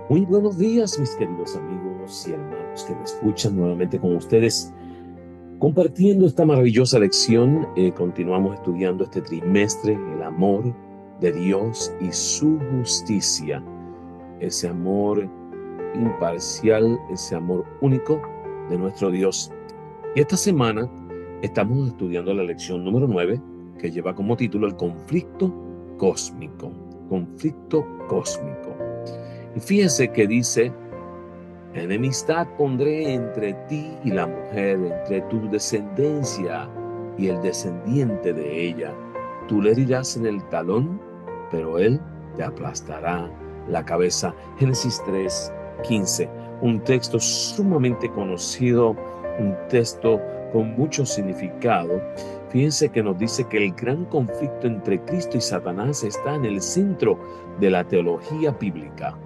Muy buenos días, mis queridos amigos y hermanos que me escuchan nuevamente con ustedes, compartiendo esta maravillosa lección. Continuamos estudiando este trimestre, el amor de Dios y su justicia, ese amor imparcial, ese amor único de nuestro Dios. Y esta semana estamos estudiando la lección número 9, que lleva como título el conflicto cósmico. Conflicto cósmico. Y fíjense que dice: enemistad pondré entre ti y la mujer, entre tu descendencia y el descendiente de ella. Tú le herirás en el talón, pero él te aplastará la cabeza. Génesis 3:15. Un texto sumamente conocido, un texto con mucho significado. Fíjense que nos dice que el gran conflicto entre Cristo y Satanás está en el centro de la teología bíblica,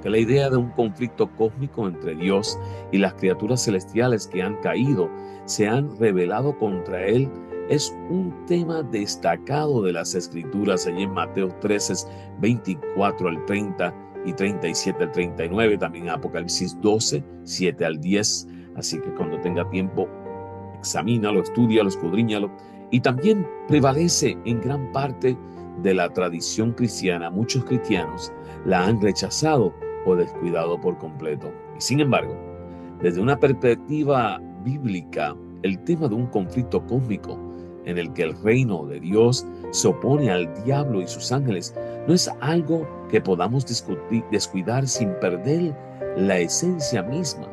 que la idea de un conflicto cósmico entre Dios y las criaturas celestiales que han caído, se han rebelado contra Él, es un tema destacado de las Escrituras. Allí en Mateo 13, 24 al 30 y 37 al 39, también Apocalipsis 12, 7 al 10. Así que cuando tenga tiempo, examínalo, estúdialo, escudriñalo. Y también prevalece en gran parte de la tradición cristiana. Muchos cristianos la han rechazado o descuidado por completo. Y sin embargo, desde una perspectiva bíblica, el tema de un conflicto cósmico en el que el reino de Dios se opone al diablo y sus ángeles no es algo que podamos descuidar sin perder la esencia misma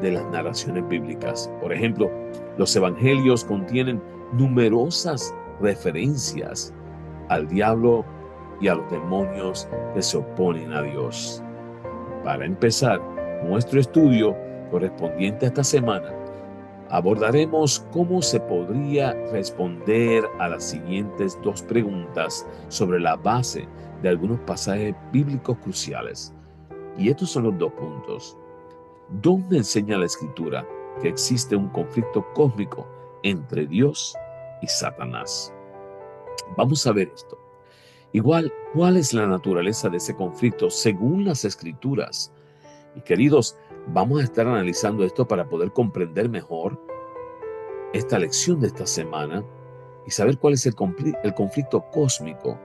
de las narraciones bíblicas. Por ejemplo, los evangelios contienen numerosas referencias al diablo y a los demonios que se oponen a Dios. Para empezar nuestro estudio correspondiente a esta semana, abordaremos cómo se podría responder a las siguientes dos preguntas sobre la base de algunos pasajes bíblicos cruciales. Y estos son los dos puntos. ¿Dónde enseña la Escritura que existe un conflicto cósmico entre Dios y Satanás? Vamos a ver esto. Igual, ¿cuál es la naturaleza de ese conflicto según las Escrituras? Y queridos, vamos a estar analizando esto para poder comprender mejor esta lección de esta semana y saber cuál es el conflicto cósmico.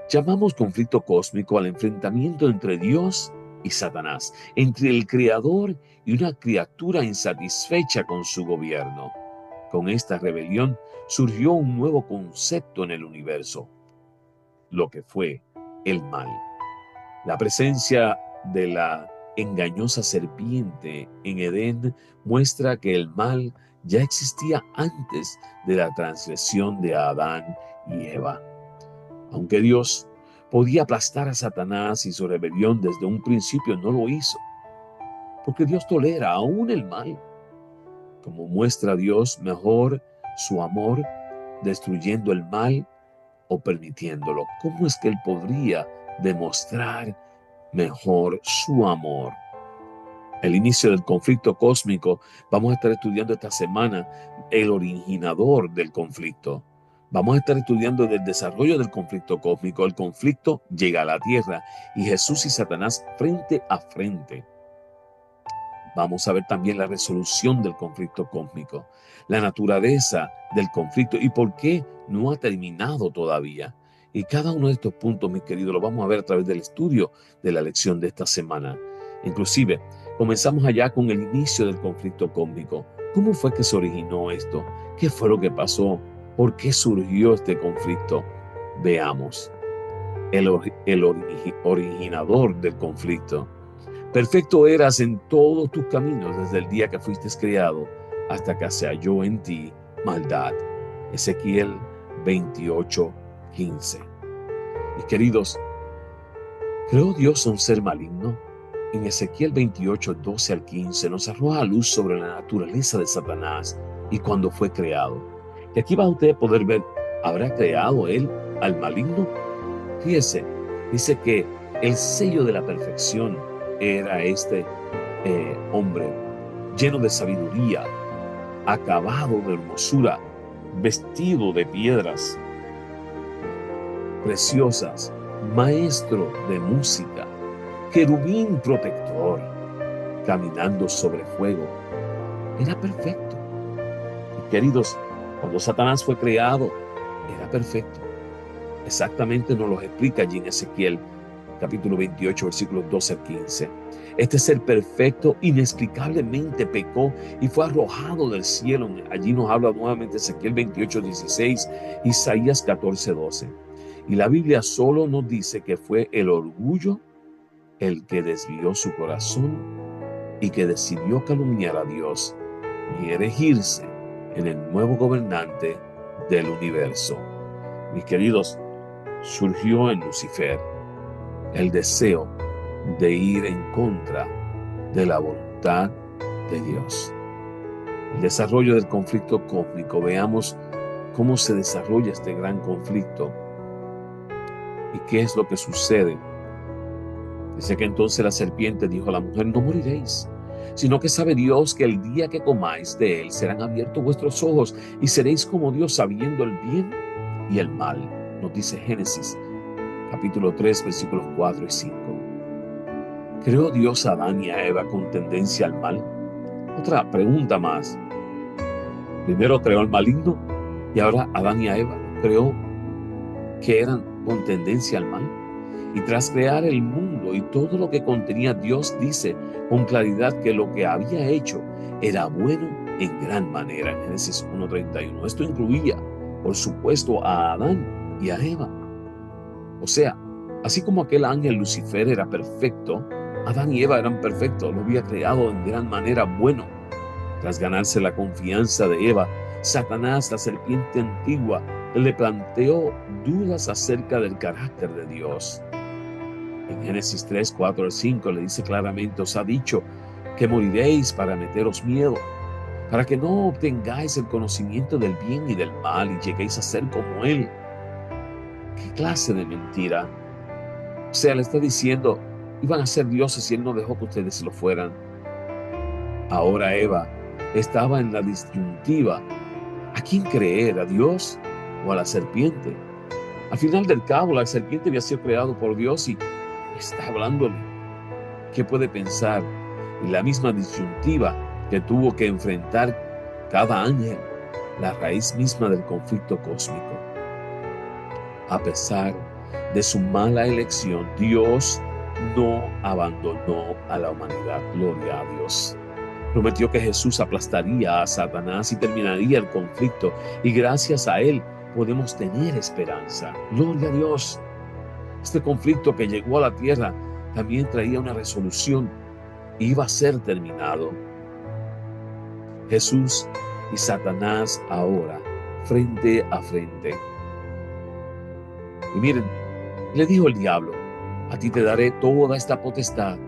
Llamamos conflicto cósmico al enfrentamiento entre Dios y Satanás, entre el Creador y una criatura insatisfecha con su gobierno. Con esta rebelión surgió un nuevo concepto en el universo, lo que fue el mal. La presencia de la engañosa serpiente en Edén muestra que el mal ya existía antes de la transgresión de Adán y Eva. Aunque Dios podía aplastar a Satanás y su rebelión desde un principio, no lo hizo, porque Dios tolera aún el mal. Como muestra Dios mejor su amor, destruyendo el mal o permitiéndolo? ¿Cómo es que Él podría demostrar mejor su amor? El inicio del conflicto cósmico. Vamos a estar estudiando esta semana el originador del conflicto. Vamos a estar estudiando el desarrollo del conflicto cósmico. El conflicto llega a la tierra y Jesús y Satanás frente a frente. Vamos a ver también la resolución del conflicto cósmico, la naturaleza del conflicto y por qué no ha terminado todavía. Y cada uno de estos puntos, mis queridos, lo vamos a ver a través del estudio de la lección de esta semana. Inclusive, comenzamos allá con el inicio del conflicto cósmico. ¿Cómo fue que se originó esto? ¿Qué fue lo que pasó? ¿Por qué surgió este conflicto? Veamos. El originador del conflicto. Perfecto eras en todos tus caminos desde el día que fuiste creado hasta que se halló en ti maldad. Ezequiel 28:15. Mis queridos, ¿creó Dios a un ser maligno? En Ezequiel 28:12 al 15 nos arroja luz sobre la naturaleza de Satanás y cuando fue creado. Y aquí va usted a poder ver, ¿habrá creado él al maligno? Fíjese, dice que el sello de la perfección era este hombre, lleno de sabiduría, acabado de hermosura, vestido de piedras preciosas, maestro de música, querubín protector, caminando sobre fuego. Era perfecto. Y queridos, cuando Satanás fue creado, era perfecto. Exactamente nos lo explica allí en Ezequiel, capítulo 28, versículos 12 al 15. Este ser perfecto inexplicablemente pecó y fue arrojado del cielo. Allí nos habla nuevamente Ezequiel 28, 16, Isaías 14, 12. Y la Biblia solo nos dice que fue el orgullo el que desvió su corazón y que decidió calumniar a Dios y erigirse en el nuevo gobernante del universo. Mis queridos, surgió en Lucifer el deseo de ir en contra de la voluntad de Dios. El desarrollo del conflicto cósmico, veamos cómo se desarrolla este gran conflicto y qué es lo que sucede. Dice que entonces la serpiente dijo a la mujer: no moriréis, sino que sabe Dios que el día que comáis de él serán abiertos vuestros ojos y seréis como Dios, sabiendo el bien y el mal. Nos dice Génesis capítulo 3, versículos 4 y 5. ¿Creó Dios a Adán y a Eva con tendencia al mal? Otra pregunta más. Primero creó al maligno y ahora Adán y a Eva creó que eran con tendencia al mal. Y tras crear el mundo y todo lo que contenía, Dios dice con claridad que lo que había hecho era bueno en gran manera. En Génesis 1:31. Esto incluía, por supuesto, a Adán y a Eva. O sea, así como aquel ángel Lucifer era perfecto, Adán y Eva eran perfectos, lo había creado en gran manera bueno. Tras ganarse la confianza de Eva, Satanás, la serpiente antigua, le planteó dudas acerca del carácter de Dios. En Génesis 3, 4 al 5 le dice claramente: os ha dicho que moriréis para meteros miedo, para que no obtengáis el conocimiento del bien y del mal y lleguéis a ser como Él. ¿Qué clase de mentira? O sea, le está diciendo, iban a ser dioses y Él no dejó que ustedes lo fueran. Ahora Eva estaba en la disyuntiva: ¿a quién creer? ¿A Dios o a la serpiente? Al final del cabo, la serpiente había sido creado por Dios y está hablándole. ¿Qué puede pensar? Y la misma disyuntiva que tuvo que enfrentar cada ángel, la raíz misma del conflicto cósmico. A pesar de su mala elección, Dios no abandonó a la humanidad. Gloria a Dios. Prometió que Jesús aplastaría a Satanás y terminaría el conflicto, y gracias a Él podemos tener esperanza. Gloria a Dios. Este conflicto que llegó a la tierra también traía una resolución y iba a ser terminado. Jesús y Satanás ahora, frente a frente. Y miren, le dijo el diablo: a ti te daré toda esta potestad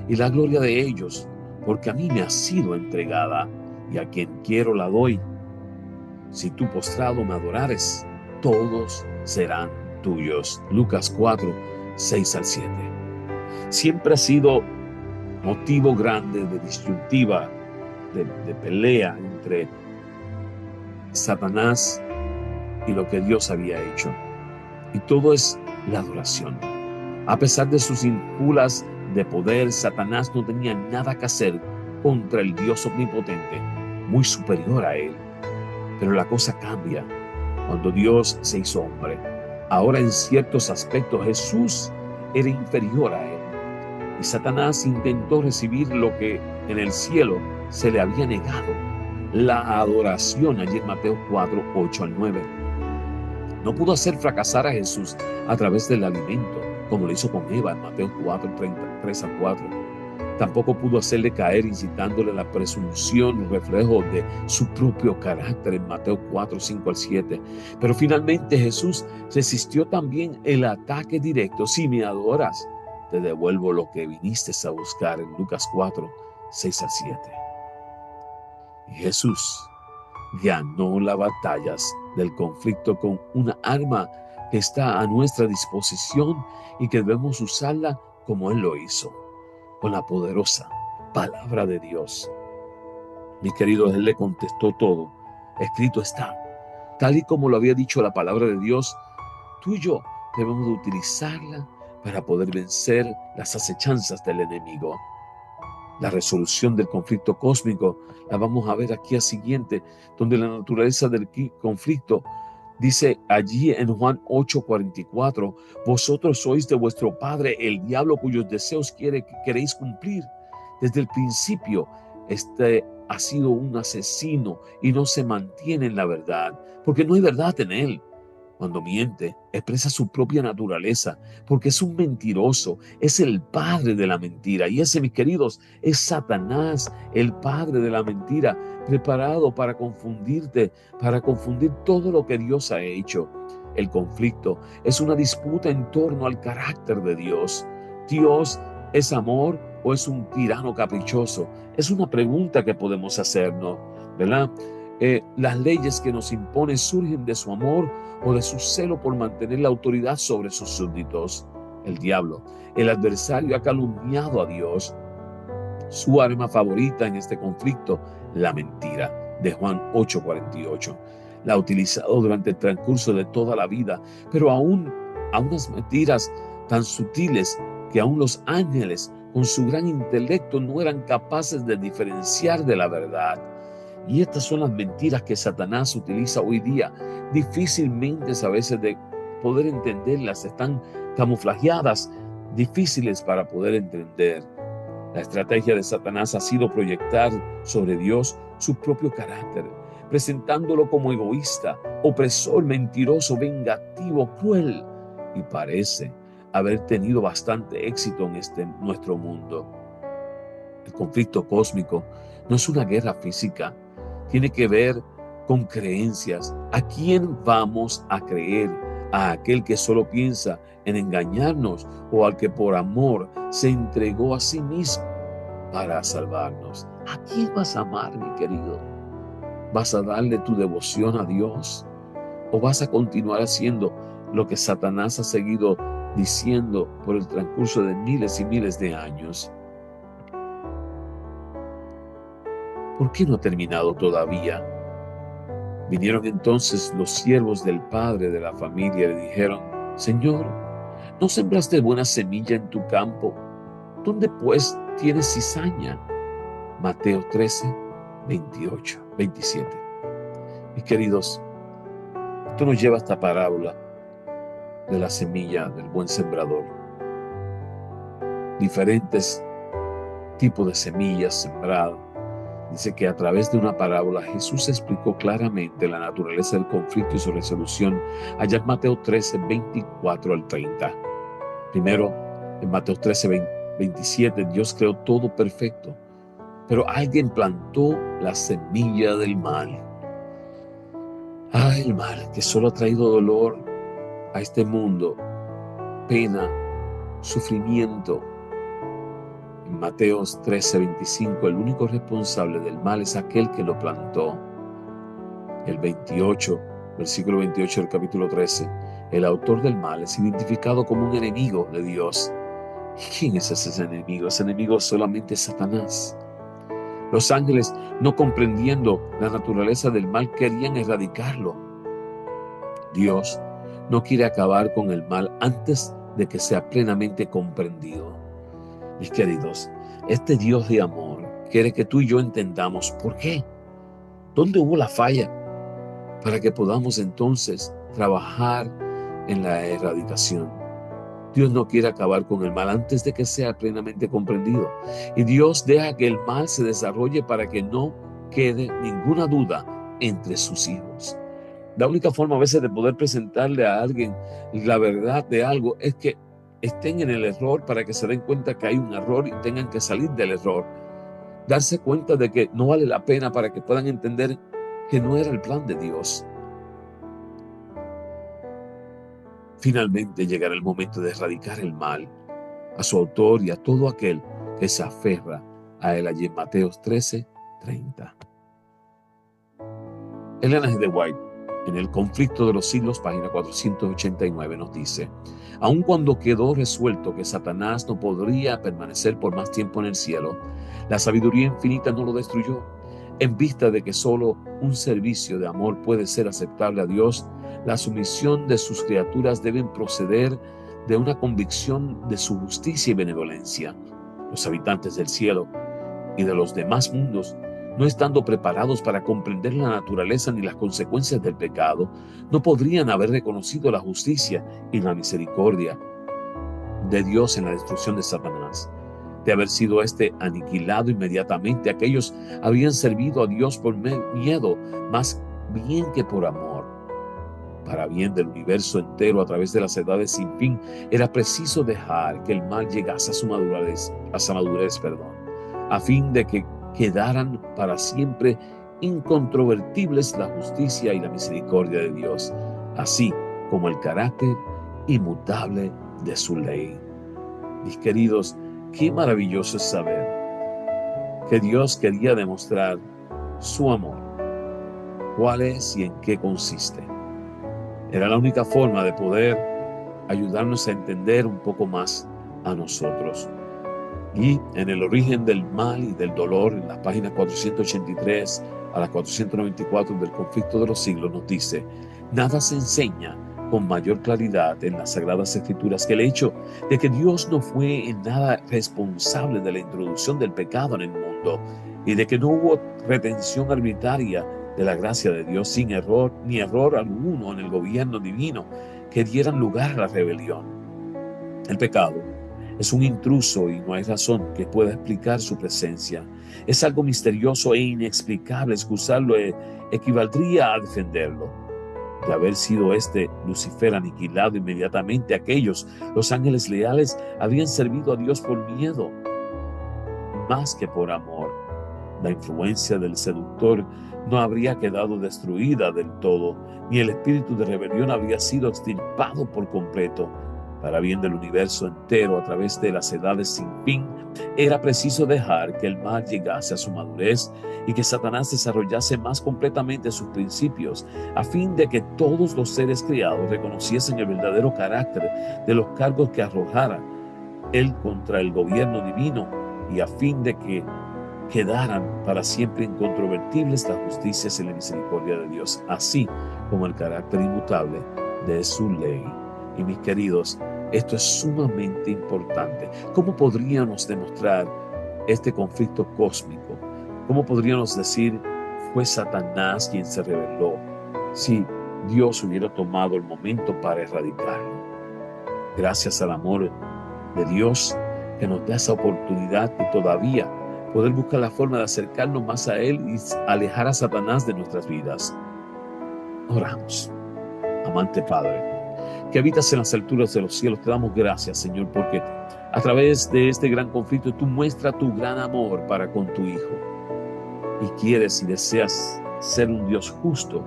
y la gloria de ellos, porque a mí me ha sido entregada, y a quien quiero la doy. Si tú postrado me adorares, todos serán tuyos. Lucas 4, 6 al 7. Siempre ha sido motivo grande de disyuntiva, de pelea entre Satanás y lo que Dios había hecho. Y todo es la adoración. A pesar de sus ínfulas de poder, Satanás no tenía nada que hacer contra el Dios omnipotente, muy superior a él. Pero la cosa cambia cuando Dios se hizo hombre. Ahora, en ciertos aspectos, Jesús era inferior a él. Y Satanás intentó recibir lo que en el cielo se le había negado: la adoración, allí en Mateo 4, 8 al 9. No pudo hacer fracasar a Jesús a través del alimento, como lo hizo con Eva en Mateo 4, 3 al 4. Tampoco pudo hacerle caer incitándole la presunción, reflejo de su propio carácter en Mateo 4, 5 al 7. Pero finalmente Jesús resistió también el ataque directo: si me adoras, te devuelvo lo que viniste a buscar, en Lucas 4, 6 al 7. Y Jesús ganó las batallas del conflicto con una arma que está a nuestra disposición y que debemos usarla como Él lo hizo, con la poderosa palabra de Dios. Mis queridos, Él le contestó todo: escrito está. Tal y como lo había dicho la palabra de Dios, tú y yo debemos de utilizarla para poder vencer las acechanzas del enemigo. La resolución del conflicto cósmico la vamos a ver aquí al siguiente, donde la naturaleza del conflicto dice allí en Juan 8:44, vosotros sois de vuestro padre el diablo, cuyos deseos queréis cumplir. Desde el principio, este ha sido un asesino y no se mantiene en la verdad, porque no hay verdad en él. Cuando miente, expresa su propia naturaleza, porque es un mentiroso, es el padre de la mentira. Y ese, mis queridos, es Satanás, el padre de la mentira, preparado para confundirte, para confundir todo lo que Dios ha hecho. El conflicto es una disputa en torno al carácter de Dios. ¿Dios es amor o es un tirano caprichoso? Es una pregunta que podemos hacernos, ¿verdad? Las leyes que nos imponen surgen de su amor o de su celo por mantener la autoridad sobre sus súbditos. El diablo, el adversario, ha calumniado a Dios. Su arma favorita en este conflicto, la mentira, de Juan 8:48. La ha utilizado durante el transcurso de toda la vida, pero aún a unas mentiras tan sutiles que aún los ángeles, con su gran intelecto, no eran capaces de diferenciar de la verdad. Y estas son las mentiras que Satanás utiliza hoy día. Difícilmente a veces de poder entenderlas, están camuflajeadas, difíciles para poder entender. La estrategia de Satanás ha sido proyectar sobre Dios su propio carácter, presentándolo como egoísta, opresor, mentiroso, vengativo, cruel. Y parece haber tenido bastante éxito en nuestro mundo. El conflicto cósmico no es una guerra física, tiene que ver con creencias. ¿A quién vamos a creer? ¿A aquel que solo piensa en engañarnos o al que por amor se entregó a sí mismo para salvarnos? ¿A quién vas a amar, mi querido? ¿Vas a darle tu devoción a Dios o vas a continuar haciendo lo que Satanás ha seguido diciendo por el transcurso de miles y miles de años? ¿Por qué no ha terminado todavía? Vinieron entonces los siervos del padre de la familia y le dijeron: Señor, ¿no sembraste buena semilla en tu campo? ¿Dónde pues tienes cizaña? Mateo 13, 28, 27. Mis queridos, esto nos lleva a esta parábola de la semilla del buen sembrador. Diferentes tipos de semillas sembradas. Dice que a través de una parábola Jesús explicó claramente la naturaleza del conflicto y su resolución allá en Mateo 13, 24 al 30. Primero, en Mateo 13, 27, Dios creó todo perfecto, pero alguien plantó la semilla del mal. El mal que solo ha traído dolor a este mundo, pena, sufrimiento. En Mateo 13, 25, el único responsable del mal es aquel que lo plantó. El 28, versículo 28 del capítulo 13, el autor del mal es identificado como un enemigo de Dios. ¿Quién es ese enemigo? Ese enemigo solamente es Satanás. Los ángeles, no comprendiendo la naturaleza del mal, querían erradicarlo. Dios no quiere acabar con el mal antes de que sea plenamente comprendido. Mis queridos, este Dios de amor quiere que tú y yo entendamos por qué, dónde hubo la falla, para que podamos entonces trabajar en la erradicación. Dios no quiere acabar con el mal antes de que sea plenamente comprendido. Y Dios deja que el mal se desarrolle para que no quede ninguna duda entre sus hijos. La única forma a veces de poder presentarle a alguien la verdad de algo es que estén en el error, para que se den cuenta que hay un error y tengan que salir del error. Darse cuenta de que no vale la pena, para que puedan entender que no era el plan de Dios. Finalmente llegará el momento de erradicar el mal, a su autor y a todo aquel que se aferra a él, allí en Mateo 13, 30. Ellen G. White, en El conflicto de los siglos, página 489, nos dice: aun cuando quedó resuelto que Satanás no podría permanecer por más tiempo en el cielo, la sabiduría infinita no lo destruyó. En vista de que solo un servicio de amor puede ser aceptable a Dios, la sumisión de sus criaturas deben proceder de una convicción de su justicia y benevolencia. Los habitantes del cielo y de los demás mundos, no estando preparados para comprender la naturaleza ni las consecuencias del pecado, no podrían haber reconocido la justicia y la misericordia de Dios en la destrucción de Satanás. De haber sido aniquilado inmediatamente, aquellos habrían servido a Dios por miedo, más bien que por amor. Para bien del universo entero a través de las edades sin fin, era preciso dejar que el mal llegase a su madurez, a fin de que quedaran para siempre incontrovertibles la justicia y la misericordia de Dios, así como el carácter inmutable de su ley. Mis queridos, qué maravilloso es saber que Dios quería demostrar su amor. ¿Cuál es y en qué consiste? Era la única forma de poder ayudarnos a entender un poco más a nosotros. Y en el origen del mal y del dolor, en las páginas 483 a las 494 del Conflicto de los Siglos, nos dice: nada se enseña con mayor claridad en las Sagradas Escrituras que el hecho de que Dios no fue en nada responsable de la introducción del pecado en el mundo y de que no hubo retención arbitraria de la gracia de Dios sin error ni error alguno en el gobierno divino que dieran lugar a la rebelión. El pecado es un intruso y no hay razón que pueda explicar su presencia. Es algo misterioso e inexplicable. Excusarlo equivaldría a defenderlo. De haber sido Lucifer aniquilado inmediatamente, los ángeles leales, habían servido a Dios por miedo, más que por amor. La influencia del seductor no habría quedado destruida del todo, ni el espíritu de rebelión habría sido extirpado por completo. Para bien del universo entero a través de las edades sin fin, era preciso dejar que el mal llegase a su madurez y que Satanás desarrollase más completamente sus principios, a fin de que todos los seres creados reconociesen el verdadero carácter de los cargos que arrojara él contra el gobierno divino, y a fin de que quedaran para siempre incontrovertibles las justicias y la misericordia de Dios, así como el carácter inmutable de su ley. Y mis queridos, esto es sumamente importante. ¿Cómo podríamos demostrar este conflicto cósmico? ¿Cómo podríamos decir fue Satanás quien se rebeló si Dios hubiera tomado el momento para erradicarlo? Gracias al amor de Dios que nos da esa oportunidad y todavía poder buscar la forma de acercarnos más a Él y alejar a Satanás de nuestras vidas. Oramos. Amante Padre, que habitas en las alturas de los cielos, te damos gracias, Señor, porque a través de este gran conflicto tú muestras tu gran amor para con tu Hijo. Y quieres y deseas ser un Dios justo,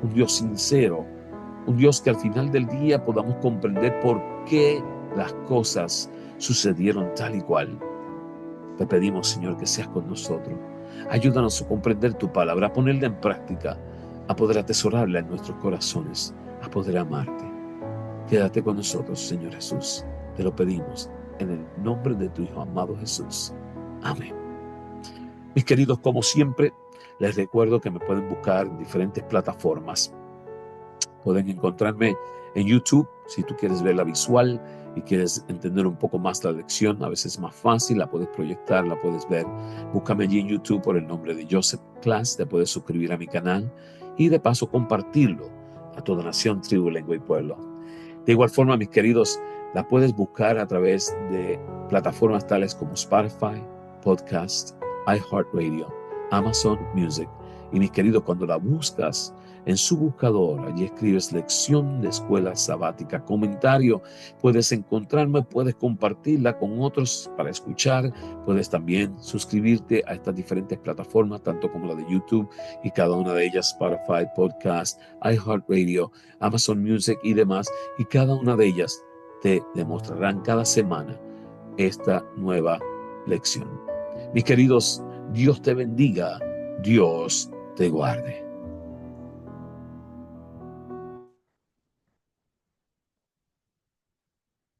un Dios sincero, un Dios que al final del día podamos comprender por qué las cosas sucedieron tal y cual. Te pedimos, Señor, que seas con nosotros. Ayúdanos a comprender tu palabra, a ponerla en práctica, a poder atesorarla en nuestros corazones, a poder amarte. Quédate con nosotros, Señor Jesús. Te lo pedimos en el nombre de tu Hijo amado Jesús. Amén. Mis queridos, como siempre, les recuerdo que me pueden buscar en diferentes plataformas. Pueden encontrarme en YouTube, si tú quieres ver la visual y quieres entender un poco más la lección, a veces es más fácil, la puedes proyectar, la puedes ver. Búscame allí en YouTube por el nombre de Joseph Class, te puedes suscribir a mi canal y de paso compartirlo a toda nación, tribu, lengua y pueblo. De igual forma, mis queridos, la puedes buscar a través de plataformas tales como Spotify, Podcast, iHeartRadio, Amazon Music. Y mis queridos, cuando la buscas en su buscador, allí escribes lección de escuela sabática, comentario, puedes encontrarme, puedes compartirla con otros para escuchar, puedes también suscribirte a estas diferentes plataformas, tanto como la de YouTube y cada una de ellas, Spotify, Podcast, iHeartRadio, Amazon Music y demás, y cada una de ellas te demostrarán cada semana esta nueva lección. Mis queridos, Dios te bendiga, Dios te guarde.